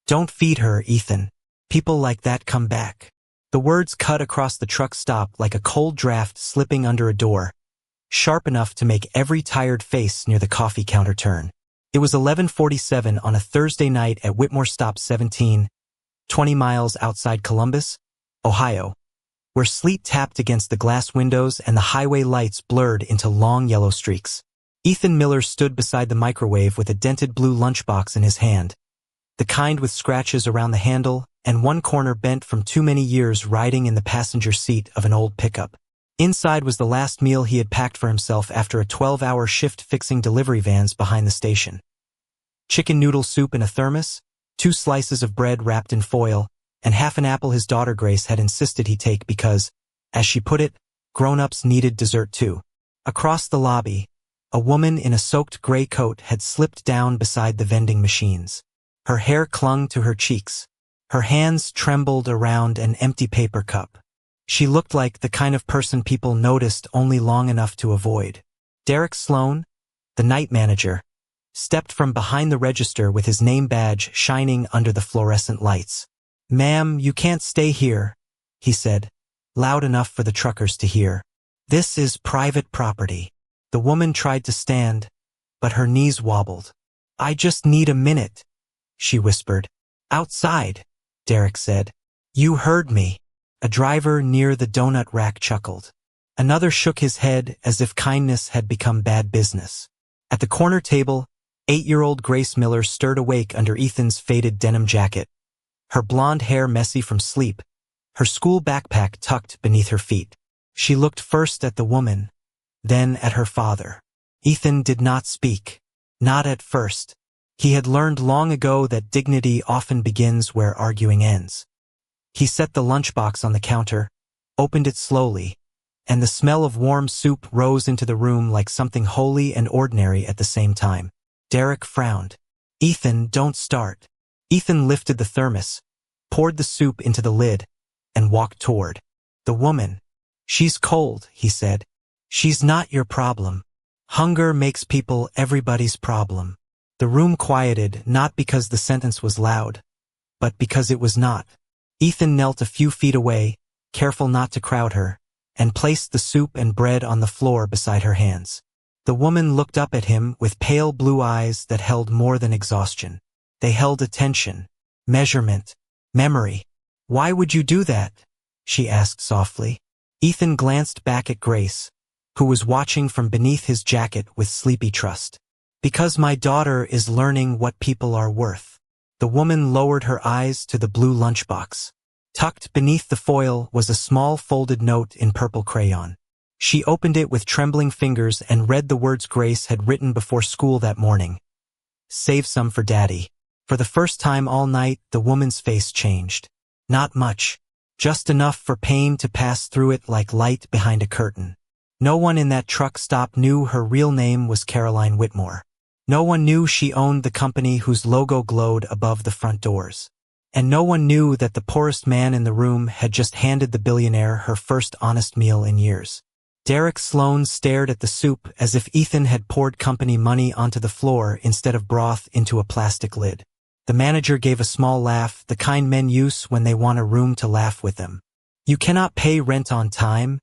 Don't feed her, Ethan. People like that come back. The words cut across the truck stop like a cold draft slipping under a door, sharp enough to make every tired face near the coffee counter turn. It was 11:47 on a Thursday night at Whitmore Stop 17, 20 miles outside Columbus, Ohio, where sleet tapped against the glass windows and the highway lights blurred into long yellow streaks. Ethan Miller stood beside the microwave with a dented blue lunchbox in his hand, the kind with scratches around the handle and one corner bent from too many years riding in the passenger seat of an old pickup. Inside was the last meal he had packed for himself after a 12-hour shift fixing delivery vans behind the station. Chicken noodle soup in a thermos, 2 slices of bread wrapped in foil, and half an apple his daughter Grace had insisted he take because, as she put it, grown-ups needed dessert too. Across the lobby, a woman in a soaked gray coat had slipped down beside the vending machines. Her hair clung to her cheeks. Her hands trembled around an empty paper cup. She looked like the kind of person people noticed only long enough to avoid. Derek Sloan, the night manager, stepped from behind the register with his name badge shining under the fluorescent lights. "Ma'am, you can't stay here," he said, loud enough for the truckers to hear. "This is private property." The woman tried to stand, but her knees wobbled. "I just need a minute," she whispered. "Outside," Derek said. "You heard me." A driver near the donut rack chuckled. Another shook his head as if kindness had become bad business. At the corner table, 8-year-old Grace Miller stirred awake under Ethan's faded denim jacket, her blonde hair messy from sleep, her school backpack tucked beneath her feet. She looked first at the woman, then at her father. Ethan did not speak. Not at first. He had learned long ago that dignity often begins where arguing ends. He set the lunchbox on the counter, opened it slowly, and the smell of warm soup rose into the room like something holy and ordinary at the same time. Derek frowned. "Ethan, don't start." Ethan lifted the thermos, poured the soup into the lid, and walked toward the woman. "She's cold," he said. "She's not your problem. Hunger makes people everybody's problem." The room quieted, not because the sentence was loud, but because it was not. Ethan knelt a few feet away, careful not to crowd her, and placed the soup and bread on the floor beside her hands. The woman looked up at him with pale blue eyes that held more than exhaustion. They held attention, measurement, memory. "Why would you do that?" she asked softly. Ethan glanced back at Grace, who was watching from beneath his jacket with sleepy trust. "Because my daughter is learning what people are worth." The woman lowered her eyes to the blue lunchbox. Tucked beneath the foil was a small folded note in purple crayon. She opened it with trembling fingers and read the words Grace had written before school that morning. "Save some for Daddy." For the first time all night, the woman's face changed. Not much. Just enough for pain to pass through it like light behind a curtain. No one in that truck stop knew her real name was Caroline Whitmore. No one knew she owned the company whose logo glowed above the front doors. And no one knew that the poorest man in the room had just handed the billionaire her first honest meal in years. Derek Sloan stared at the soup as if Ethan had poured company money onto the floor instead of broth into a plastic lid. The manager gave a small laugh, the kind men use when they want a room to laugh with them. "You cannot pay rent on time,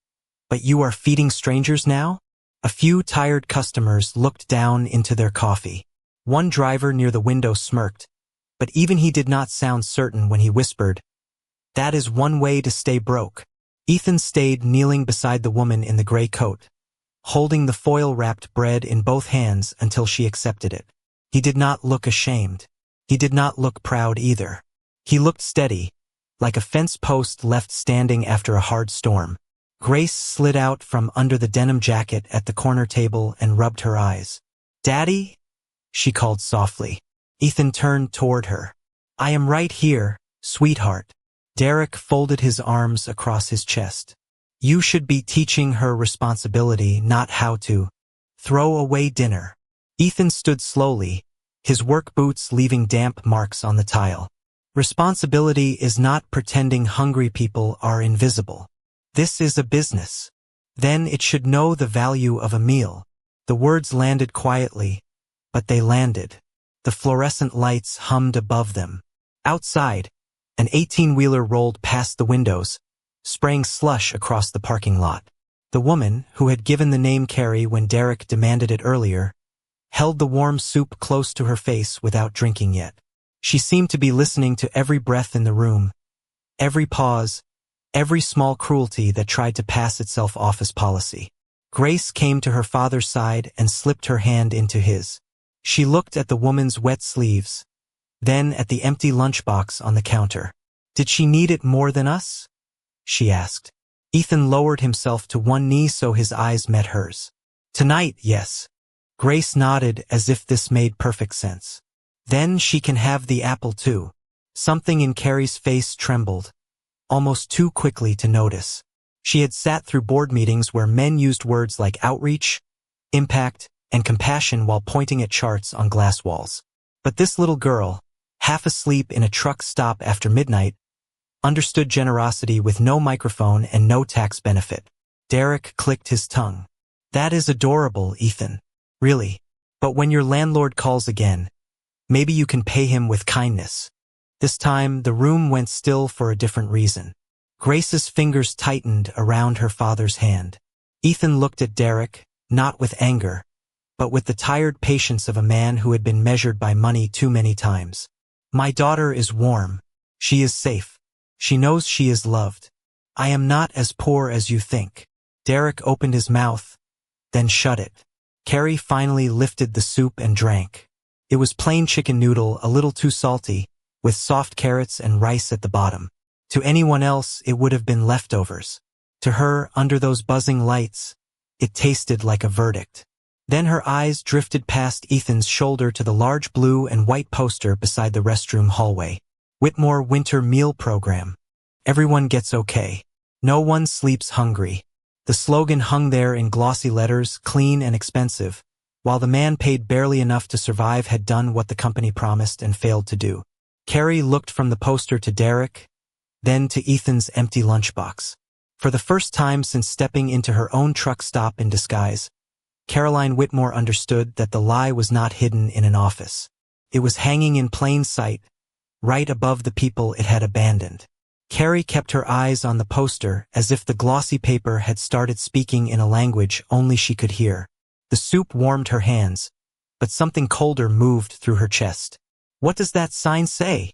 but you are feeding strangers now?" A few tired customers looked down into their coffee. One driver near the window smirked, but even he did not sound certain when he whispered, "That is one way to stay broke." Ethan stayed kneeling beside the woman in the gray coat, holding the foil-wrapped bread in both hands until she accepted it. He did not look ashamed. He did not look proud either. He looked steady, like a fence post left standing after a hard storm. Grace slid out from under the denim jacket at the corner table and rubbed her eyes. "Daddy?" she called softly. Ethan turned toward her. "I am right here, sweetheart." Derek folded his arms across his chest. "You should be teaching her responsibility, not how to throw away dinner." Ethan stood slowly, his work boots leaving damp marks on the tile. "Responsibility is not pretending hungry people are invisible. This is a business. Then it should know the value of a meal." The words landed quietly, but they landed. The fluorescent lights hummed above them. Outside, an 18-wheeler rolled past the windows, spraying slush across the parking lot. The woman, who had given the name Carrie when Derek demanded it earlier, held the warm soup close to her face without drinking yet. She seemed to be listening to every breath in the room, every pause, every small cruelty that tried to pass itself off as policy. Grace came to her father's side and slipped her hand into his. She looked at the woman's wet sleeves, then at the empty lunchbox on the counter. "Did she need it more than us?" she asked. Ethan lowered himself to one knee so his eyes met hers. "Tonight, yes." Grace nodded as if this made perfect sense. "Then she can have the apple too." Something in Carrie's face trembled, almost too quickly to notice. She had sat through board meetings where men used words like outreach, impact, and compassion while pointing at charts on glass walls. But this little girl, half asleep in a truck stop after midnight, understood generosity with no microphone and no tax benefit. Derek clicked his tongue. "That is adorable, Ethan. Really. But when your landlord calls again, maybe you can pay him with kindness." This time, the room went still for a different reason. Grace's fingers tightened around her father's hand. Ethan looked at Derek, not with anger, but with the tired patience of a man who had been measured by money too many times. "My daughter is warm. She is safe. She knows she is loved. I am not as poor as you think." Derek opened his mouth, then shut it. Carrie finally lifted the soup and drank. It was plain chicken noodle, a little too salty, with soft carrots and rice at the bottom. To anyone else, it would have been leftovers. To her, under those buzzing lights, it tasted like a verdict. Then her eyes drifted past Ethan's shoulder to the large blue and white poster beside the restroom hallway. Whitmore Winter Meal Program. Everyone gets okay. No one sleeps hungry. The slogan hung there in glossy letters, clean and expensive, while the man paid barely enough to survive had done what the company promised and failed to do. Carrie looked from the poster to Derek, then to Ethan's empty lunchbox. For the first time since stepping into her own truck stop in disguise, Caroline Whitmore understood that the lie was not hidden in an office. It was hanging in plain sight, right above the people it had abandoned. Carrie kept her eyes on the poster as if the glossy paper had started speaking in a language only she could hear. The soup warmed her hands, but something colder moved through her chest. "What does that sign say?"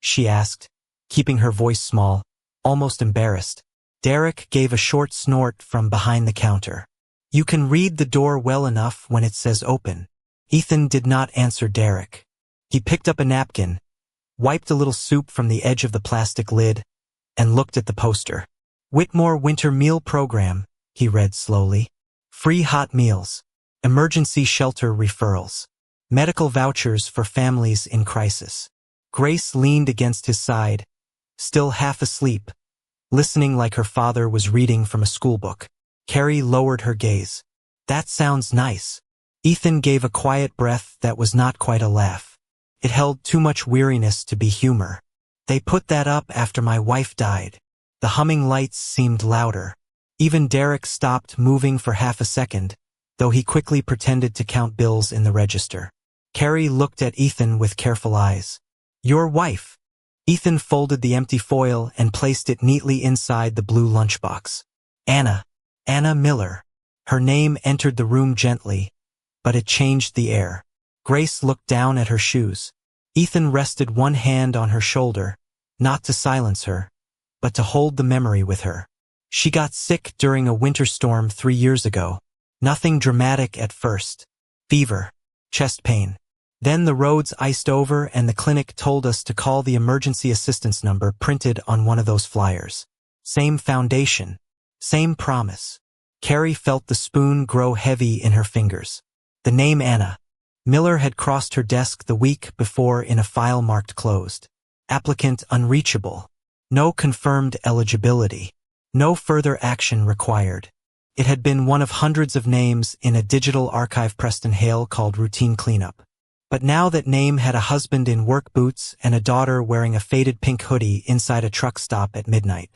she asked, keeping her voice small, almost embarrassed. Derek gave a short snort from behind the counter. "You can read the door well enough when it says open." Ethan did not answer Derek. He picked up a napkin, wiped a little soup from the edge of the plastic lid, and looked at the poster. "Whitmore Winter Meal Program," he read slowly. "Free hot meals. Emergency shelter referrals. Medical vouchers for families in crisis." Grace leaned against his side, still half asleep, listening like her father was reading from a schoolbook. Carrie lowered her gaze. "That sounds nice." Ethan gave a quiet breath that was not quite a laugh. It held too much weariness to be humor. "They put that up after my wife died." The humming lights seemed louder. Even Derek stopped moving for half a second, though he quickly pretended to count bills in the register. Carrie looked at Ethan with careful eyes. "Your wife." Ethan folded the empty foil and placed it neatly inside the blue lunchbox. Anna Miller." Her name entered the room gently, but it changed the air. Grace looked down at her shoes. Ethan rested one hand on her shoulder, not to silence her, but to hold the memory with her. "She got sick during a winter storm 3 years ago. Nothing dramatic at first. Fever, chest pain. Then the roads iced over and the clinic told us to call the emergency assistance number printed on one of those flyers. Same foundation, same promise." Carrie felt the spoon grow heavy in her fingers. The name Anna Miller had crossed her desk the week before in a file marked closed. Applicant unreachable. No confirmed eligibility. No further action required. It had been one of hundreds of names in a digital archive Preston Hale called Routine Cleanup. But now that name had a husband in work boots and a daughter wearing a faded pink hoodie inside a truck stop at midnight.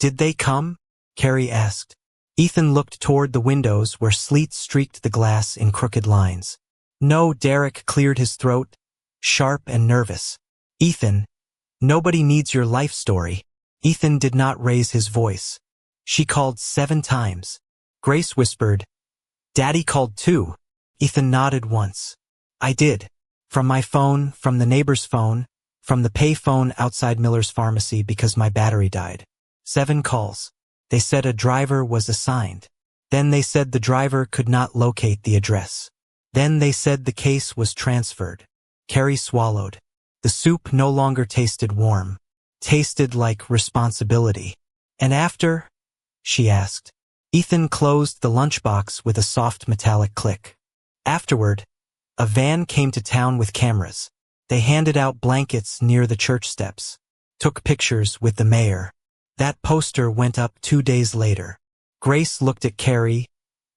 "Did they come?" Carrie asked. Ethan looked toward the windows where sleet streaked the glass in crooked lines. "No." Derek cleared his throat, sharp and nervous. "Ethan, Nobody needs your life story. Ethan did not raise his voice. She called 7 times. Grace whispered, Daddy called too. Ethan nodded once. I did. From my phone, from the neighbor's phone, from the pay phone outside Miller's pharmacy because my battery died. 7 calls. They said a driver was assigned. Then they said the driver could not locate the address. Then they said the case was transferred. Carrie swallowed. The soup no longer tasted warm. Tasted like responsibility. And after? She asked. Ethan closed the lunchbox with a soft metallic click. Afterward, a van came to town with cameras. They handed out blankets near the church steps. Took pictures with the mayor. That poster went up 2 days later. Grace looked at Carrie,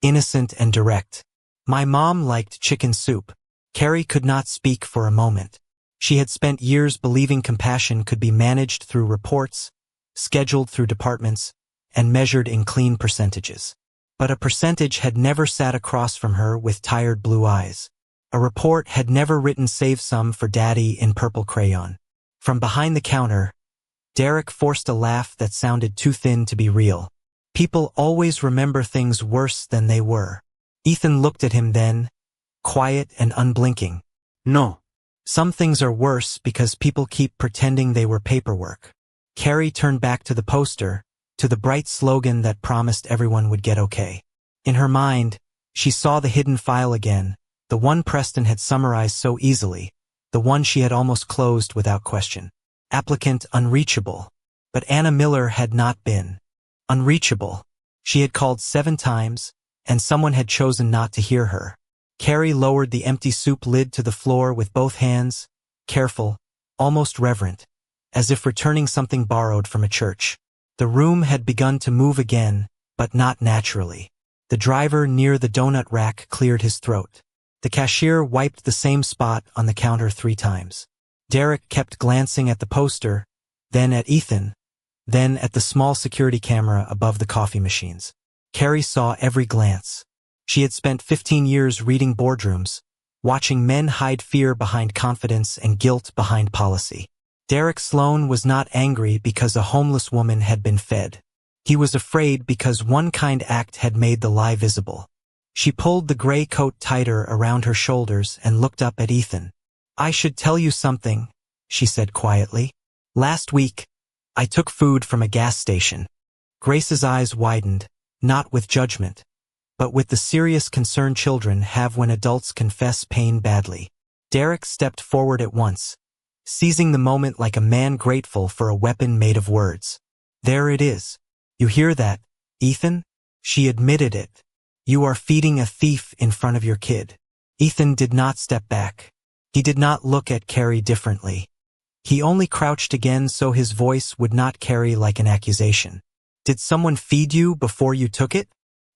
innocent and direct. My mom liked chicken soup. Carrie could not speak for a moment. She had spent years believing compassion could be managed through reports, scheduled through departments, and measured in clean percentages. But a percentage had never sat across from her with tired blue eyes. A report had never written save some for Daddy in purple crayon. From behind the counter, Derek forced a laugh that sounded too thin to be real. People always remember things worse than they were. Ethan looked at him then, quiet and unblinking. No. Some things are worse because people keep pretending they were paperwork. Carrie turned back to the poster, to the bright slogan that promised everyone would get okay. In her mind, she saw the hidden file again, the one Preston had summarized so easily, the one she had almost closed without question. Applicant unreachable. But Anna Miller had not been unreachable. She had called 7 times, and someone had chosen not to hear her. Carrie lowered the empty soup lid to the floor with both hands, careful, almost reverent, as if returning something borrowed from a church. The room had begun to move again, but not naturally. The driver near the donut rack cleared his throat. The cashier wiped the same spot on the counter 3 times. Derek kept glancing at the poster, then at Ethan, then at the small security camera above the coffee machines. Carrie saw every glance. She had spent 15 years reading boardrooms, watching men hide fear behind confidence and guilt behind policy. Derek Sloan was not angry because a homeless woman had been fed. He was afraid because one kind act had made the lie visible. She pulled the gray coat tighter around her shoulders and looked up at Ethan. I should tell you something, she said quietly. Last week, I took food from a gas station. Grace's eyes widened, not with judgment, but with the serious concern children have when adults confess pain badly. Derek stepped forward at once, seizing the moment like a man grateful for a weapon made of words. There it is. You hear that, Ethan? She admitted it. You are feeding a thief in front of your kid. Ethan did not step back. He did not look at Carrie differently. He only crouched again so his voice would not carry like an accusation. Did someone feed you before you took it?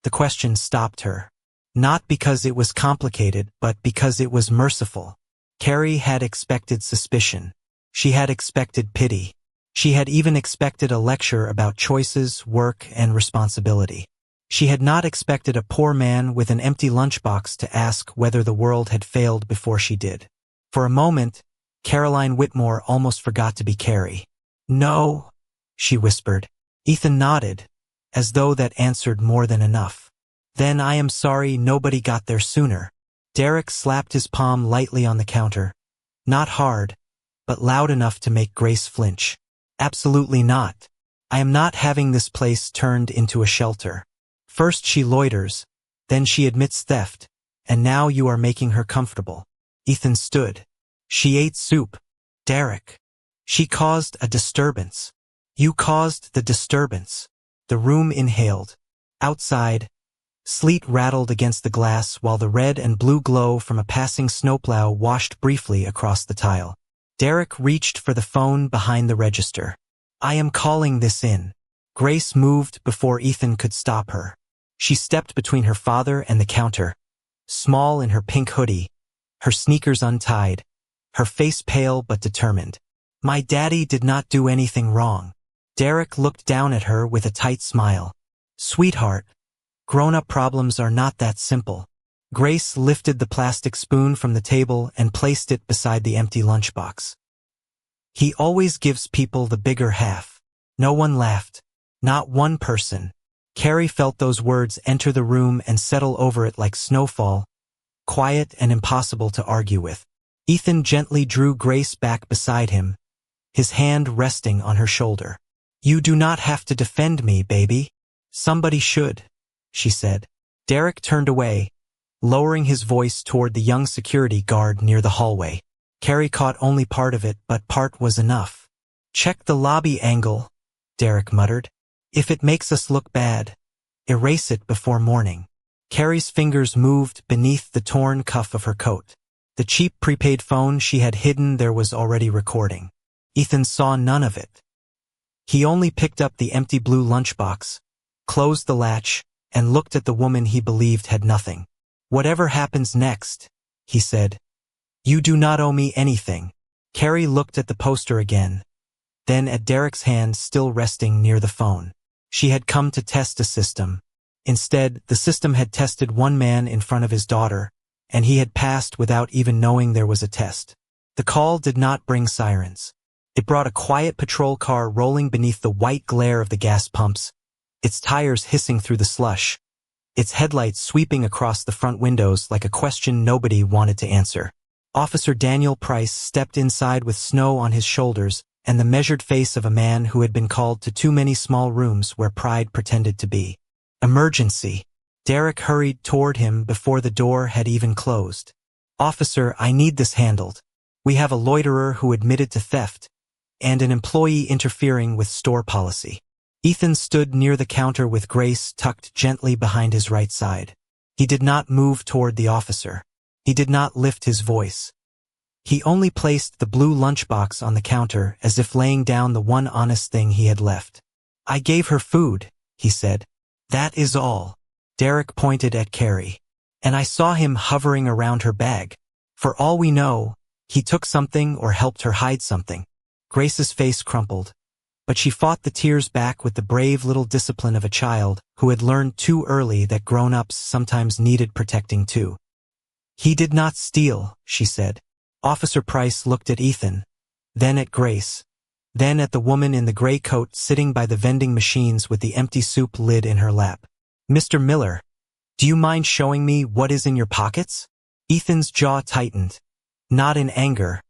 The question stopped her. Not because it was complicated, but because it was merciful. Carrie had expected suspicion. She had expected pity. She had even expected a lecture about choices, work, and responsibility. She had not expected a poor man with an empty lunchbox to ask whether the world had failed before she did. For a moment, Caroline Whitmore almost forgot to be Carrie. No, she whispered. Ethan nodded, as though that answered more than enough. Then I am sorry nobody got there sooner. Derek slapped his palm lightly on the counter. Not hard, but loud enough to make Grace flinch. Absolutely not. I am not having this place turned into a shelter. First she loiters, then she admits theft, and now you are making her comfortable. Ethan stood. She ate soup. Derek. She caused a disturbance. You caused the disturbance. The room inhaled. Outside, sleet rattled against the glass while the red and blue glow from a passing snowplow washed briefly across the tile. Derek reached for the phone behind the register. I am calling this in. Grace moved before Ethan could stop her. She stepped between her father and the counter, small in her pink hoodie, her sneakers untied, her face pale but determined. My daddy did not do anything wrong. Derek looked down at her with a tight smile. Sweetheart, grown-up problems are not that simple. Grace lifted the plastic spoon from the table and placed it beside the empty lunchbox. He always gives people the bigger half. No one laughed. Not one person. Carrie felt those words enter the room and settle over it like snowfall, quiet and impossible to argue with. Ethan gently drew Grace back beside him, his hand resting on her shoulder. "You do not have to defend me, baby. Somebody should," she said. Derek turned away, lowering his voice toward the young security guard near the hallway. Carrie caught only part of it, but part was enough. "Check the lobby angle," Derek muttered. "If it makes us look bad, erase it before morning." Carrie's fingers moved beneath the torn cuff of her coat. The cheap prepaid phone she had hidden there was already recording. Ethan saw none of it. He only picked up the empty blue lunchbox, closed the latch, and looked at the woman he believed had nothing. "Whatever happens next," he said, "you do not owe me anything." Carrie looked at the poster again, then at Derek's hand still resting near the phone. She had come to test a system. Instead, the system had tested one man in front of his daughter, and he had passed without even knowing there was a test. The call did not bring sirens. It brought a quiet patrol car rolling beneath the white glare of the gas pumps, its tires hissing through the slush, its headlights sweeping across the front windows like a question nobody wanted to answer. Officer Daniel Price stepped inside with snow on his shoulders and the measured face of a man who had been called to too many small rooms where pride pretended to be. "Emergency." Derek hurried toward him before the door had even closed. "Officer, I need this handled. We have a loiterer who admitted to theft, and an employee interfering with store policy." Ethan stood near the counter with Grace tucked gently behind his right side. He did not move toward the officer. He did not lift his voice. He only placed the blue lunchbox on the counter as if laying down the one honest thing he had left. "I gave her food," he said. "That is all." Derek pointed at Carrie. "And I saw him hovering around her bag. For all we know, he took something or helped her hide something." Grace's face crumpled, but she fought the tears back with the brave little discipline of a child who had learned too early that grown-ups sometimes needed protecting too. "He did not steal," she said. Officer Price looked at Ethan, then at Grace, then at the woman in the gray coat sitting by the vending machines with the empty soup lid in her lap. "Mr. Miller, do you mind showing me what is in your pockets?" Ethan's jaw tightened, not in anger,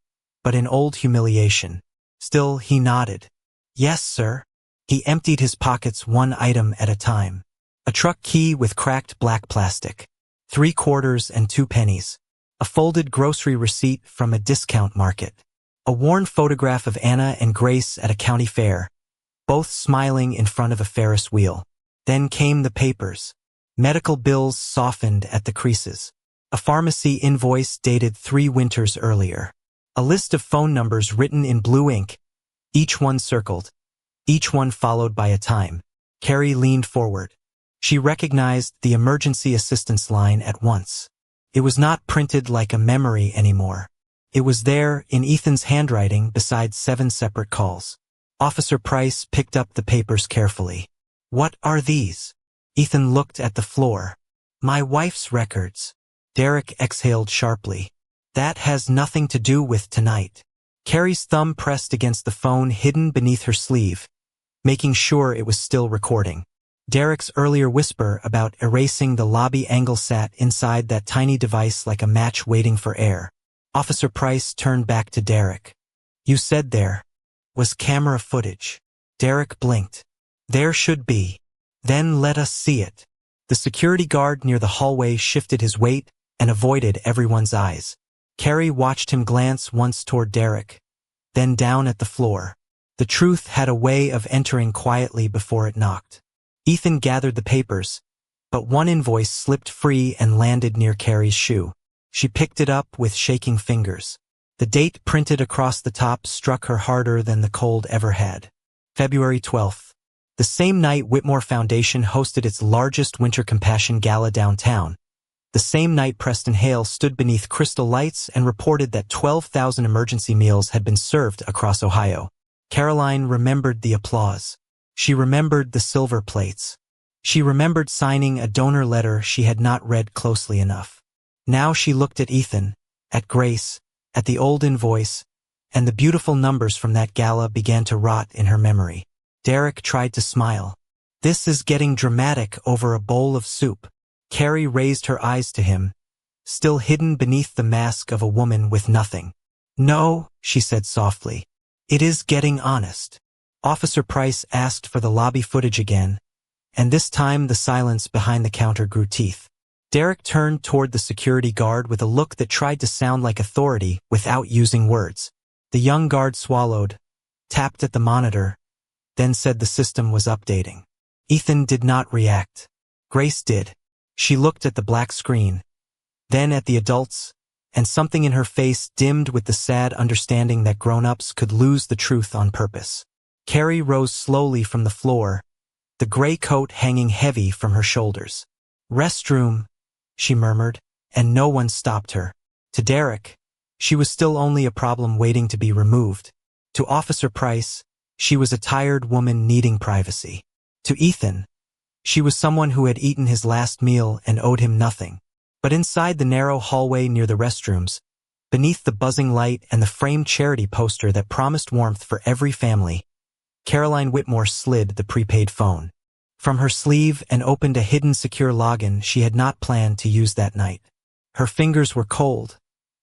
but in old humiliation. Still, he nodded. "Yes, sir." He emptied his pockets one item at a time. A truck key with cracked black plastic, 3 quarters and 2 pennies. A folded grocery receipt from a discount market. A worn photograph of Anna and Grace at a county fair, both smiling in front of a Ferris wheel. Then came the papers. Medical bills softened at the creases. A pharmacy invoice dated 3 winters earlier. A list of phone numbers written in blue ink, each one circled, each one followed by a time. Carrie leaned forward. She recognized the emergency assistance line at once. It was not printed like a memory anymore. It was there in Ethan's handwriting beside 7 separate calls. Officer Price picked up the papers carefully. "What are these?" Ethan looked at the floor. "My wife's records." Derek exhaled sharply. "That has nothing to do with tonight." Carrie's thumb pressed against the phone hidden beneath her sleeve, making sure it was still recording. Derek's earlier whisper about erasing the lobby angle sat inside that tiny device like a match waiting for air. Officer Price turned back to Derek. "You said there was camera footage." Derek blinked. "There should be. Then let us see it." The security guard near the hallway shifted his weight and avoided everyone's eyes. Carrie watched him glance once toward Derek, then down at the floor. The truth had a way of entering quietly before it knocked. Ethan gathered the papers, but one invoice slipped free and landed near Carrie's shoe. She picked it up with shaking fingers. The date printed across the top struck her harder than the cold ever had. February 12th. The same night Whitmore Foundation hosted its largest Winter Compassion Gala downtown. The same night Preston Hale stood beneath crystal lights and reported that 12,000 emergency meals had been served across Ohio. Caroline remembered the applause. She remembered the silver plates. She remembered signing a donor letter she had not read closely enough. Now she looked at Ethan, at Grace, at the old invoice, and the beautiful numbers from that gala began to rot in her memory. Derek tried to smile. This is getting dramatic over a bowl of soup. Carrie raised her eyes to him, still hidden beneath the mask of a woman with nothing. No, she said softly. It is getting honest. Officer Price asked for the lobby footage again, and this time the silence behind the counter grew teeth. Derek turned toward the security guard with a look that tried to sound like authority without using words. The young guard swallowed, tapped at the monitor, then said the system was updating. Ethan did not react. Grace did. She looked at the black screen, then at the adults, and something in her face dimmed with the sad understanding that grown-ups could lose the truth on purpose. Carrie rose slowly from the floor, the gray coat hanging heavy from her shoulders. Restroom, she murmured, and no one stopped her. To Derek, she was still only a problem waiting to be removed. To Officer Price, she was a tired woman needing privacy. To Ethan, she was someone who had eaten his last meal and owed him nothing. But inside the narrow hallway near the restrooms, beneath the buzzing light and the framed charity poster that promised warmth for every family, Caroline Whitmore slid the prepaid phone from her sleeve and opened a hidden secure login she had not planned to use that night. Her fingers were cold,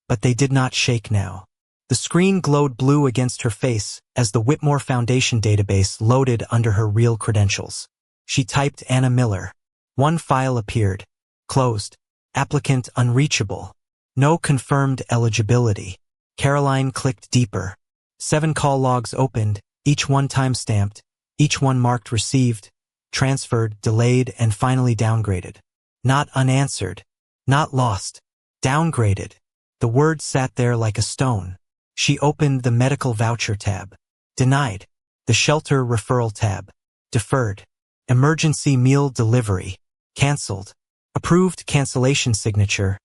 but they did not shake now. The screen glowed blue against her face as the Whitmore Foundation database loaded under her real credentials. She typed Anna Miller. One file appeared. Closed. Applicant unreachable. No confirmed eligibility. Caroline clicked deeper. 7 call logs opened, each one time-stamped, each one marked received, transferred, delayed, and finally downgraded. Not unanswered. Not lost. Downgraded. The word sat there like a stone. She opened the medical voucher tab. Denied. The shelter referral tab. Deferred. Emergency meal delivery. Cancelled. Approved cancellation signature.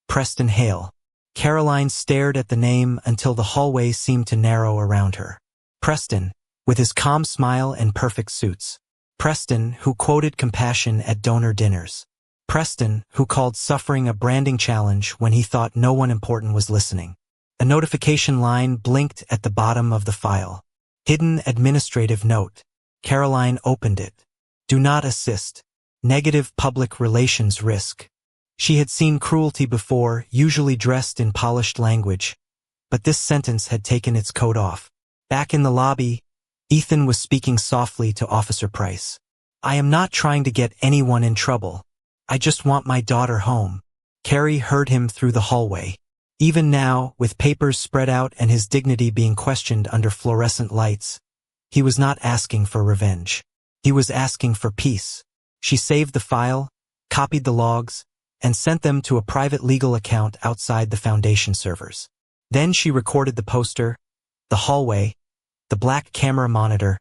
Preston Hale. Caroline stared at the name until the hallway seemed to narrow around her. Preston, with his calm smile and perfect suits. Preston, who quoted compassion at donor dinners. Preston, who called suffering a branding challenge when he thought no one important was listening. A notification line blinked at the bottom of the file. Hidden administrative note. Caroline opened it. Do not assist. Negative public relations risk. She had seen cruelty before, usually dressed in polished language, but this sentence had taken its coat off. Back in the lobby, Ethan was speaking softly to Officer Price. I am not trying to get anyone in trouble. I just want my daughter home. Carrie heard him through the hallway. Even now, with papers spread out and his dignity being questioned under fluorescent lights, he was not asking for revenge. He was asking for peace. She saved the file, copied the logs, and sent them to a private legal account outside the Foundation servers. Then she recorded the poster, the hallway, the black camera monitor,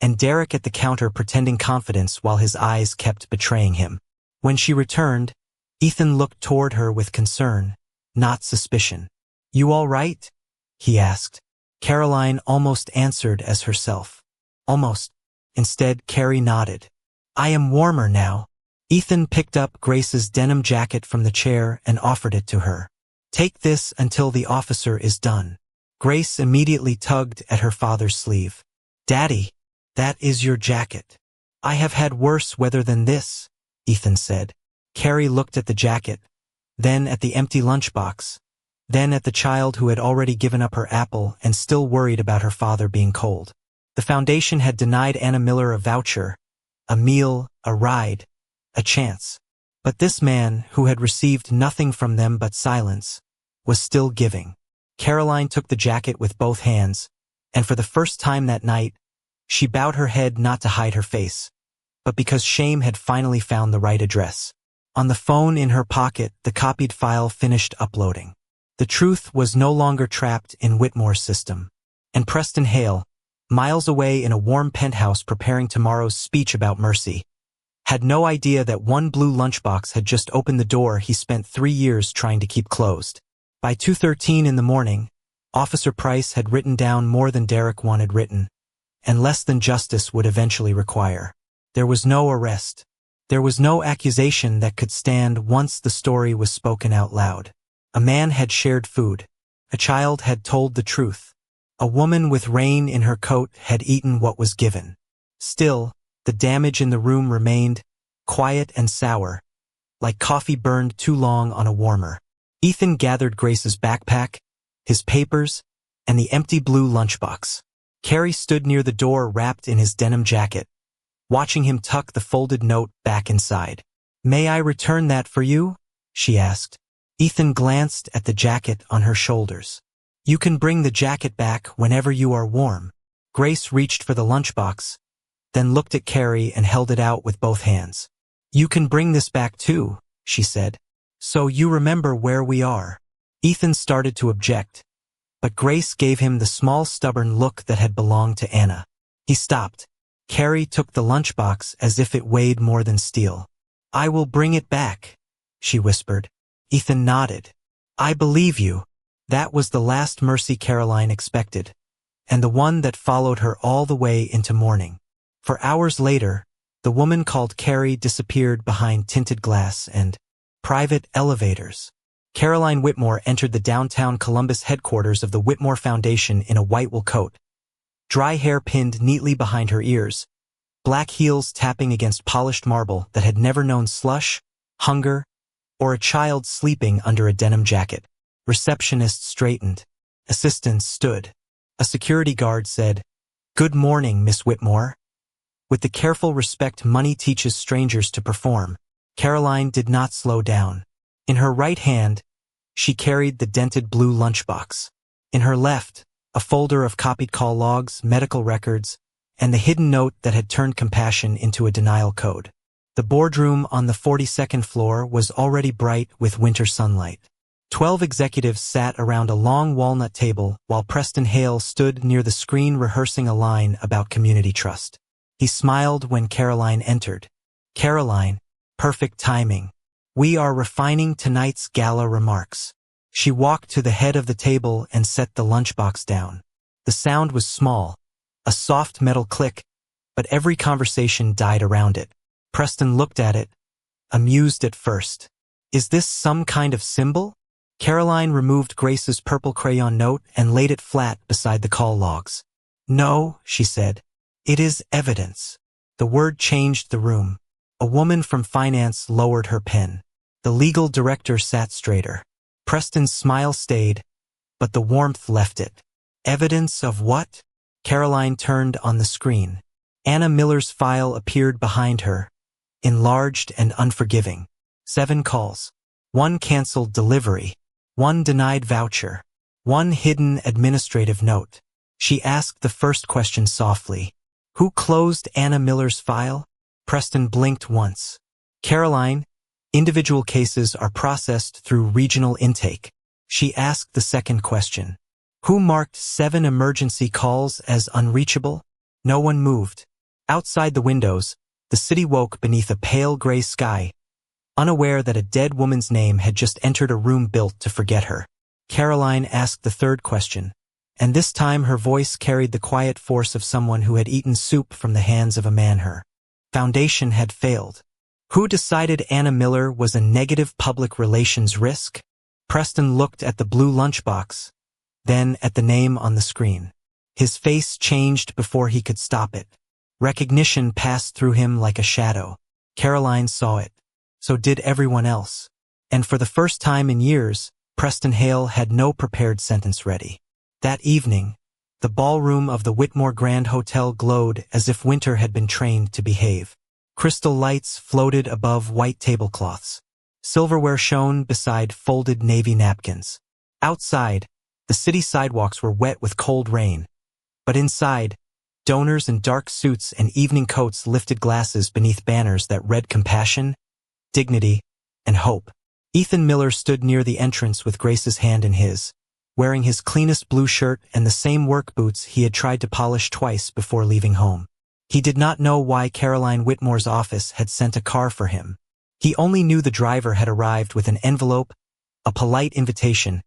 and Derek at the counter pretending confidence while his eyes kept betraying him. When she returned, Ethan looked toward her with concern, not suspicion. You all right? He asked. Caroline almost answered as herself. Almost. Instead, Carrie nodded. I am warmer now. Ethan picked up Grace's denim jacket from the chair and offered it to her. Take this until the officer is done. Grace immediately tugged at her father's sleeve. Daddy, that is your jacket. I have had worse weather than this, Ethan said. Carrie looked at the jacket, then at the empty lunchbox, then at the child who had already given up her apple and still worried about her father being cold. The Foundation had denied Anna Miller a voucher, a meal, a ride, a chance. But this man, who had received nothing from them but silence, was still giving. Caroline took the jacket with both hands, and for the first time that night, she bowed her head not to hide her face, but because shame had finally found the right address. On the phone in her pocket, the copied file finished uploading. The truth was no longer trapped in Whitmore's system. And Preston Hale, miles away in a warm penthouse preparing tomorrow's speech about mercy, had no idea that one blue lunchbox had just opened the door he spent 3 years trying to keep closed. By 2:13 in the morning, Officer Price had written down more than Derek wanted written, and less than justice would eventually require. There was no arrest. There was no accusation that could stand once the story was spoken out loud. A man had shared food. A child had told the truth. A woman with rain in her coat had eaten what was given. Still, the damage in the room remained, quiet and sour, like coffee burned too long on a warmer. Ethan gathered Grace's backpack, his papers, and the empty blue lunchbox. Carrie stood near the door wrapped in his denim jacket, watching him tuck the folded note back inside. "May I return that for you?" she asked. Ethan glanced at the jacket on her shoulders. "You can bring the jacket back whenever you are warm." Grace reached for the lunchbox, then looked at Carrie and held it out with both hands. "You can bring this back too," she said. "So you remember where we are." Ethan started to object, but Grace gave him the small stubborn look that had belonged to Anna. He stopped. Carrie took the lunchbox as if it weighed more than steel. "I will bring it back," she whispered. Ethan nodded. "I believe you." That was the last mercy Caroline expected, and the one that followed her all the way into morning. For hours later, the woman called Carrie disappeared behind tinted glass and private elevators. Caroline Whitmore entered the downtown Columbus headquarters of the Whitmore Foundation in a white wool coat, dry hair pinned neatly behind her ears, black heels tapping against polished marble that had never known slush, hunger, or a child sleeping under a denim jacket. Receptionists straightened. Assistants stood. A security guard said, "Good morning, Miss Whitmore." With the careful respect money teaches strangers to perform, Caroline did not slow down. In her right hand, she carried the dented blue lunchbox. In her left, a folder of copied call logs, medical records, and the hidden note that had turned compassion into a denial code. The boardroom on the 42nd floor was already bright with winter sunlight. 12 executives sat around a long walnut table while Preston Hale stood near the screen rehearsing a line about community trust. He smiled when Caroline entered. "Caroline, perfect timing. We are refining tonight's gala remarks." She walked to the head of the table and set the lunchbox down. The sound was small, a soft metal click, but every conversation died around it. Preston looked at it, amused at first. "Is this some kind of symbol?" Caroline removed Grace's purple crayon note and laid it flat beside the call logs. "No," she said. "It is evidence." The word changed the room. A woman from finance lowered her pen. The legal director sat straighter. Preston's smile stayed, but the warmth left it. "Evidence of what?" Caroline turned on the screen. Anna Miller's file appeared behind her, enlarged and unforgiving. 7 calls. 1 canceled delivery. 1 denied voucher. 1 hidden administrative note. She asked the first question softly. "Who closed Anna Miller's file?" Preston blinked once. "Caroline, individual cases are processed through regional intake." She asked the second question. "Who marked 7 emergency calls as unreachable?" No one moved. Outside the windows, the city woke beneath a pale gray sky, unaware that a dead woman's name had just entered a room built to forget her. Caroline asked the third question, and this time her voice carried the quiet force of someone who had eaten soup from the hands of a man her foundation had failed. "Who decided Anna Miller was a negative public relations risk?" Preston looked at the blue lunchbox, then at the name on the screen. His face changed before he could stop it. Recognition passed through him like a shadow. Caroline saw it. So did everyone else. And for the first time in years, Preston Hale had no prepared sentence ready. That evening, the ballroom of the Whitmore Grand Hotel glowed as if winter had been trained to behave. Crystal lights floated above white tablecloths. Silverware shone beside folded navy napkins. Outside, the city sidewalks were wet with cold rain. But inside, donors in dark suits and evening coats lifted glasses beneath banners that read compassion, dignity, and hope. Ethan Miller stood near the entrance with Grace's hand in his, wearing his cleanest blue shirt and the same work boots he had tried to polish twice before leaving home. He did not know why Caroline Whitmore's office had sent a car for him. He only knew the driver had arrived with an envelope, a polite invitation,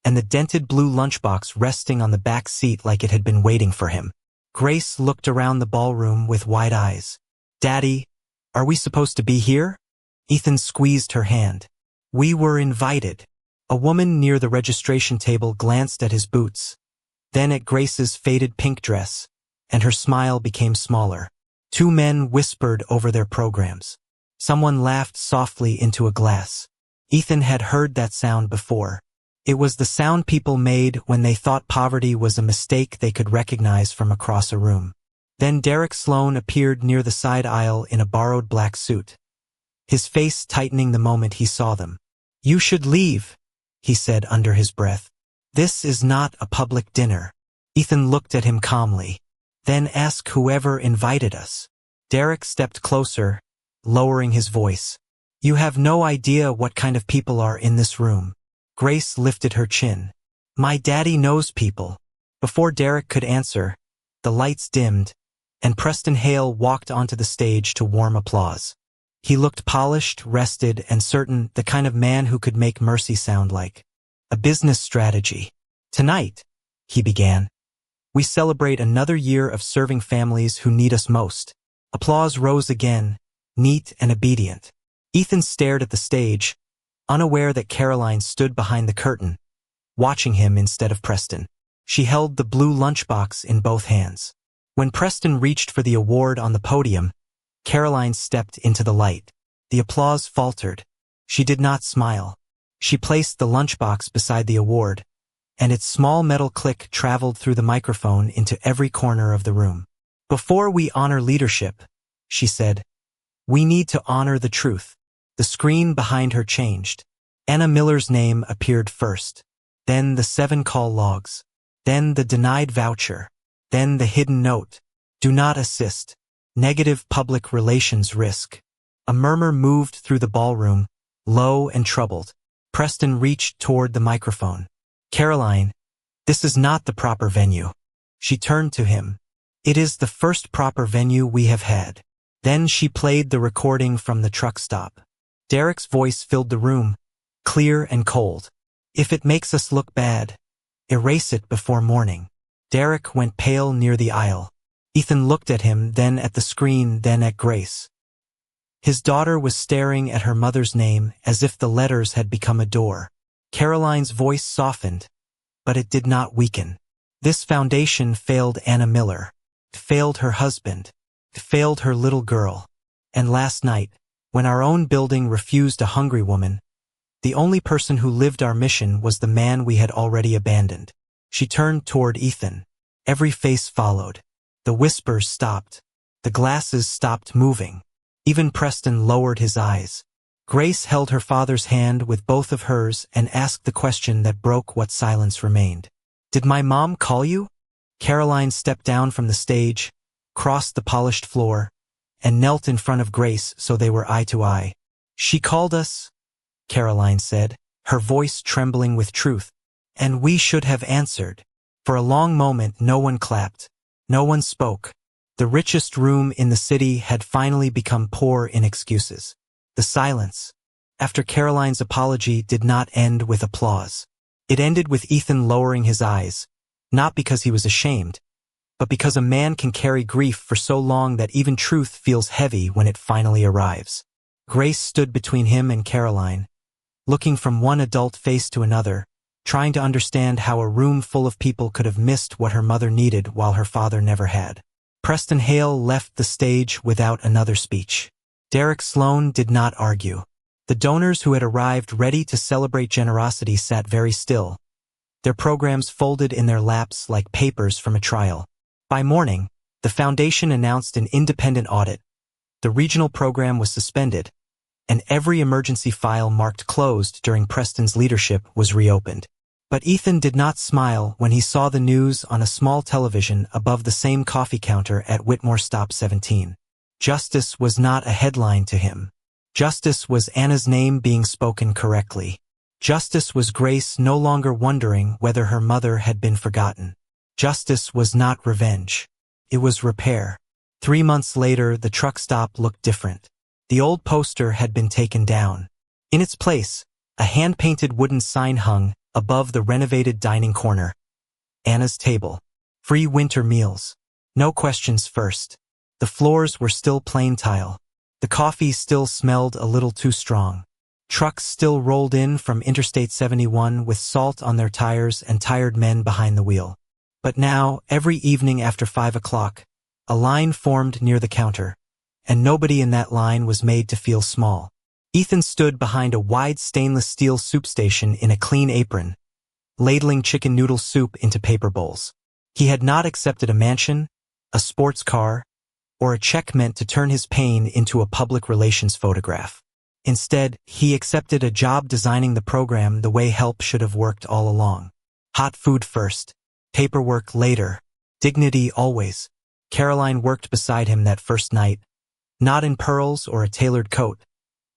and the dented blue lunchbox resting on the back seat like it had been waiting for him. Grace looked around the ballroom with wide eyes. "Daddy, are we supposed to be here?" Ethan squeezed her hand. "We were invited." A woman near the registration table glanced at his boots, then at Grace's faded pink dress, and her smile became smaller. Two men whispered over their programs. Someone laughed softly into a glass. Ethan had heard that sound before. It was the sound people made when they thought poverty was a mistake they could recognize from across a room. Then Derek Sloan appeared near the side aisle in a borrowed black suit, his face tightening the moment he saw them. "You should leave," he said under his breath. "This is not a public dinner." Ethan looked at him calmly. "Then ask whoever invited us." Derek stepped closer, lowering his voice. "You have no idea what kind of people are in this room." Grace lifted her chin. "My daddy knows people." Before Derek could answer, the lights dimmed, and Preston Hale walked onto the stage to warm applause. He looked polished, rested, and certain, the kind of man who could make mercy sound like a business strategy. "Tonight," he began, "we celebrate another year of serving families who need us most." Applause rose again, neat and obedient. Ethan stared at the stage, unaware that Caroline stood behind the curtain, watching him instead of Preston. She held the blue lunchbox in both hands. When Preston reached for the award on the podium, Caroline stepped into the light. The applause faltered. She did not smile. She placed the lunchbox beside the award, and its small metal click traveled through the microphone into every corner of the room. "Before we honor leadership," she said, "we need to honor the truth." The screen behind her changed. Anna Miller's name appeared first, then the 7 call logs, then the denied voucher, then the hidden note. "Do not assist. Negative public relations risk." A murmur moved through the ballroom, low and troubled. Preston reached toward the microphone. "Caroline, this is not the proper venue." She turned to him. "It is the first proper venue we have had." Then she played the recording from the truck stop. Derek's voice filled the room, clear and cold. "If it makes us look bad, erase it before morning." Derek went pale near the aisle. Ethan looked at him, then at the screen, then at Grace. His daughter was staring at her mother's name as if the letters had become a door. Caroline's voice softened, but it did not weaken. This foundation failed Anna Miller. It failed her husband. It failed her little girl. And last night, when our own building refused a hungry woman, the only person who lived our mission was the man we had already abandoned. She turned toward Ethan. Every face followed. The whispers stopped. The glasses stopped moving. Even Preston lowered his eyes. Grace held her father's hand with both of hers and asked the question that broke what silence remained. "Did my mom call you?" Caroline stepped down from the stage, crossed the polished floor, and knelt in front of Grace so they were eye to eye. "She called us," Caroline said, her voice trembling with truth, "and we should have answered." For a long moment no one clapped. No one spoke. The richest room in the city had finally become poor in excuses. The silence, after Caroline's apology, did not end with applause. It ended with Ethan lowering his eyes, not because he was ashamed, but because a man can carry grief for so long that even truth feels heavy when it finally arrives. Grace stood between him and Caroline, looking from one adult face to another, trying to understand how a room full of people could have missed what her mother needed while her father never had. Preston Hale left the stage without another speech. Derek Sloan did not argue. The donors who had arrived ready to celebrate generosity sat very still, their programs folded in their laps like papers from a trial. By morning, the foundation announced an independent audit. The regional program was suspended, and every emergency file marked closed during Preston's leadership was reopened. But Ethan did not smile when he saw the news on a small television above the same coffee counter at Whitmore Stop 17. Justice was not a headline to him. Justice was Anna's name being spoken correctly. Justice was Grace no longer wondering whether her mother had been forgotten. Justice was not revenge. It was repair. 3 months later, the truck stop looked different. The old poster had been taken down. In its place, a hand-painted wooden sign hung above the renovated dining corner. Anna's table. Free winter meals. No questions first. The floors were still plain tile. The coffee still smelled a little too strong. Trucks still rolled in from Interstate 71 with salt on their tires and tired men behind the wheel. But now, every evening after 5 o'clock, a line formed near the counter, and nobody in that line was made to feel small. Ethan stood behind a wide stainless steel soup station in a clean apron, ladling chicken noodle soup into paper bowls. He had not accepted a mansion, a sports car, or a check meant to turn his pain into a public relations photograph. Instead, he accepted a job designing the program the way help should have worked all along. Hot food first, paperwork later, dignity always. Caroline worked beside him that first night, not in pearls or a tailored coat,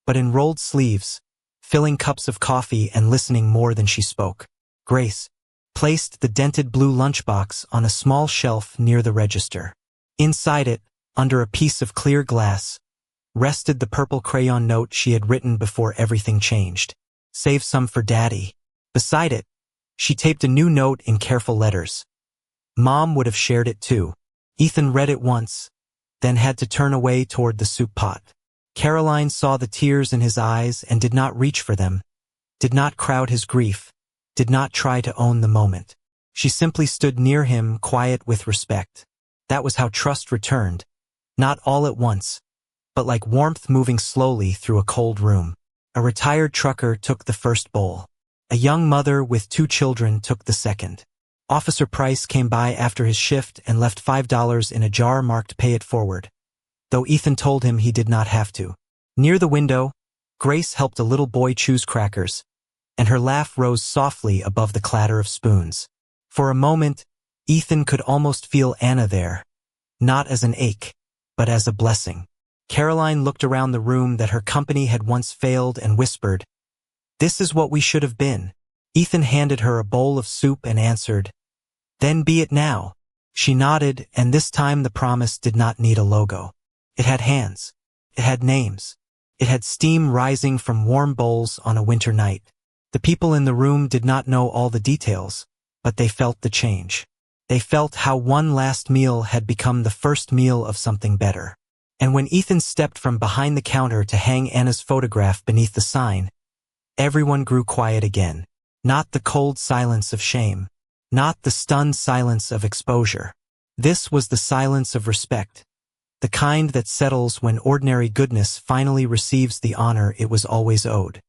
but in rolled sleeves, filling cups of coffee and listening more than she spoke. Grace placed the dented blue lunchbox on a small shelf near the register. Inside it, under a piece of clear glass, rested the purple crayon note she had written before everything changed. Save some for Daddy. Beside it, she taped a new note in careful letters. Mom would have shared it too. Ethan read it once, then had to turn away toward the soup pot. Caroline saw the tears in his eyes and did not reach for them, did not crowd his grief, did not try to own the moment. She simply stood near him, quiet with respect. That was how trust returned, not all at once, but like warmth moving slowly through a cold room. A retired trucker took the first bowl. A young mother with 2 children took the second. Officer Price came by after his shift and left $5 in a jar marked "Pay it forward," though Ethan told him he did not have to. Near the window, Grace helped a little boy choose crackers, and her laugh rose softly above the clatter of spoons. For a moment, Ethan could almost feel Anna there, not as an ache, but as a blessing. Caroline looked around the room that her company had once failed and whispered, "This is what we should have been." Ethan handed her a bowl of soup and answered, "Then be it now." She nodded, and this time the promise did not need a logo. It had hands. It had names. It had steam rising from warm bowls on a winter night. The people in the room did not know all the details, but they felt the change. They felt how one last meal had become the first meal of something better. And when Ethan stepped from behind the counter to hang Anna's photograph beneath the sign, everyone grew quiet again. Not the cold silence of shame. Not the stunned silence of exposure. This was the silence of respect. The kind that settles when ordinary goodness finally receives the honor it was always owed.